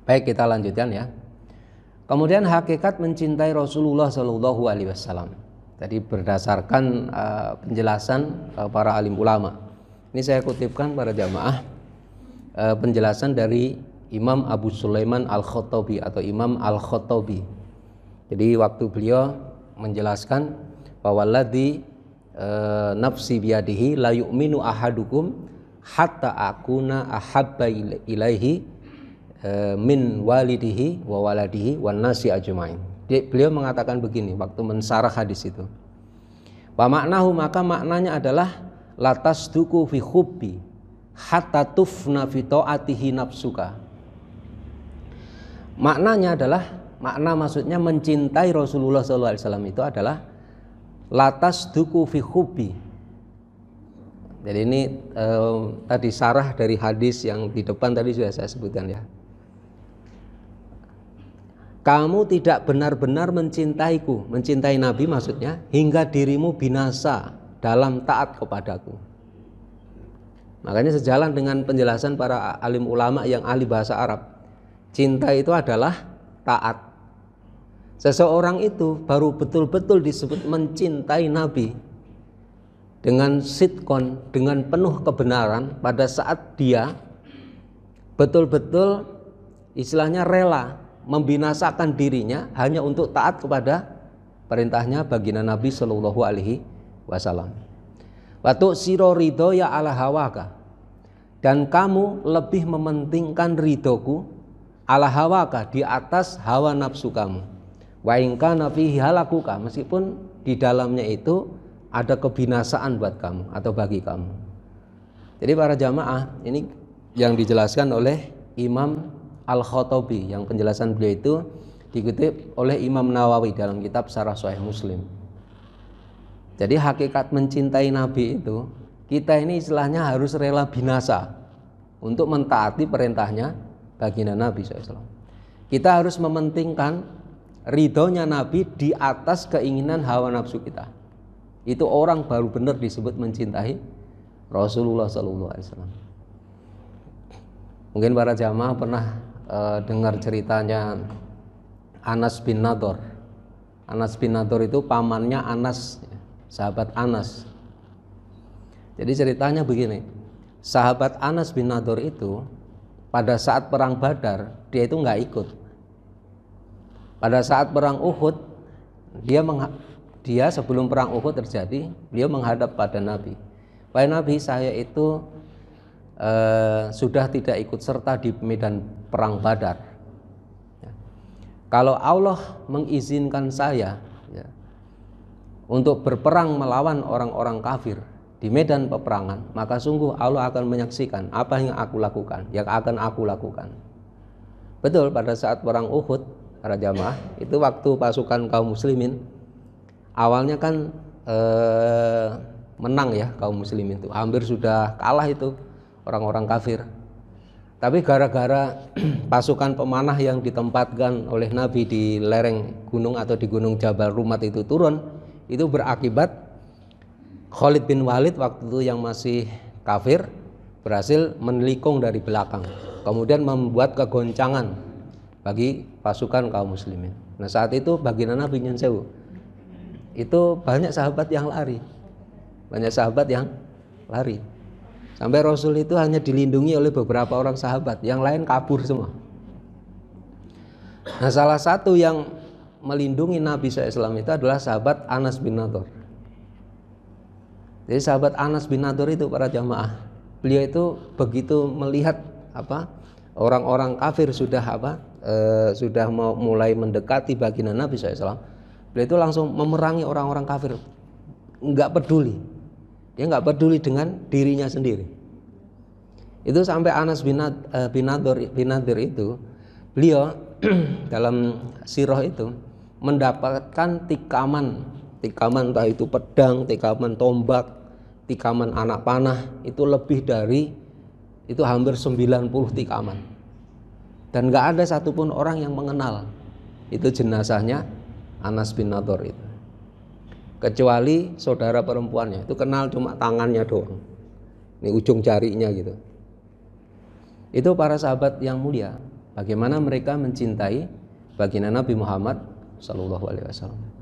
Baik, kita lanjutkan ya. Kemudian hakikat mencintai Rasulullah Shallallahu Alaihi Wasallam. Tadi berdasarkan penjelasan para alim ulama. Ini saya kutipkan para jamaah penjelasan dari Imam Abu Sulaiman Al-Khattabi atau Imam Al-Khattabi. Jadi waktu beliau menjelaskan bahwa ladzi nafsi biyadihi la yu'minu ahadukum hatta akuna ahabba ilaihi min walidihi wa waladihi wan nasi ajmain. Beliau mengatakan begini waktu mensarah hadis itu. Wa maknahu, maka maknanya adalah latas duku fi hubbi hatta tufna fi taatihi nafsuka. Maknanya adalah, maksudnya mencintai Rasulullah SAW itu adalah latas duku fi hubbi. Jadi ini tadi sarah dari hadis yang di depan tadi sudah saya sebutkan ya. Kamu tidak benar-benar mencintaiku, mencintai Nabi maksudnya, hingga dirimu binasa dalam taat kepadaku. Makanya sejalan dengan penjelasan para alim ulama yang ahli bahasa Arab, cinta itu adalah taat. Seseorang itu baru betul-betul disebut mencintai Nabi dengan sidqon, dengan penuh kebenaran, pada saat dia betul-betul istilahnya rela membinasakan dirinya hanya untuk taat kepada perintahnya baginda Nabi Shallallahu Alaihi Wasallam. Watu siro ridho ya ala hawaka, dan kamu lebih mementingkan ridhoku ala hawaka, di atas hawa nafsu kamu. Wa in kana fihi halakuka, meskipun di dalamnya itu ada kebinasaan buat kamu atau bagi kamu. Jadi para jamaah, ini yang dijelaskan oleh Imam Al-Khattabi, yang penjelasan beliau itu dikutip oleh Imam Nawawi dalam kitab Syarah Sahih Muslim. Jadi hakikat mencintai Nabi itu, kita ini istilahnya harus rela binasa untuk mentaati perintahnya baginda Nabi SAW. Kita harus mementingkan ridhonya Nabi di atas keinginan hawa nafsu kita. Itu orang baru benar disebut mencintai Rasulullah SAW. Mungkin para jamaah pernah dengar ceritanya Anas bin Nadhr. Anas bin Nadhr itu pamannya Anas, sahabat Anas. Jadi ceritanya begini, sahabat Anas bin Nadhr itu pada saat perang Badar dia itu nggak ikut. Pada saat perang Uhud dia sebelum perang Uhud terjadi, beliau menghadap pada Nabi. Wahai Nabi, saya itu sudah tidak ikut serta di medan perang Badar. Kalau Allah mengizinkan saya untuk berperang melawan orang-orang kafir di medan peperangan, maka sungguh Allah akan menyaksikan apa yang aku lakukan, yang akan aku lakukan. Betul, pada saat perang Uhud, para jamaah, itu waktu pasukan kaum muslimin awalnya kan menang ya, kaum muslimin itu hampir sudah kalah itu orang-orang kafir. Tapi gara-gara pasukan pemanah yang ditempatkan oleh Nabi di lereng gunung atau di gunung Jabal Rumat itu turun, itu berakibat Khalid bin Walid waktu itu yang masih kafir berhasil menelikung dari belakang, kemudian membuat kegoncangan bagi pasukan kaum muslimin. Nah saat itu baginda Nabi nyun sewu, itu banyak sahabat yang lari, sampai Rasul itu hanya dilindungi oleh beberapa orang sahabat, yang lain kabur semua. Nah salah satu yang melindungi Nabi SAW itu adalah sahabat Anas bin Nadhr. Jadi sahabat Anas bin Nadhr itu, para jamaah, beliau itu begitu melihat orang-orang kafir sudah mau mulai mendekati baginda Nabi SAW, beliau itu langsung memerangi orang-orang kafir, nggak peduli. Dia nggak peduli dengan dirinya sendiri. Itu sampai Anas bin Nadhr itu, beliau dalam sirah itu mendapatkan tikaman entah itu pedang, tikaman tombak, tikaman anak panah, itu lebih dari itu, hampir 90 tikaman. Dan nggak ada satupun orang yang mengenal itu jenazahnya Anas bin Nadhr itu. kecuali saudara perempuannya, itu kenal cuma tangannya doang, ini ujung jarinya gitu. Itu para sahabat yang mulia, bagaimana mereka mencintai baginda Nabi Muhammad Sallallahu Alaihi Wasallam.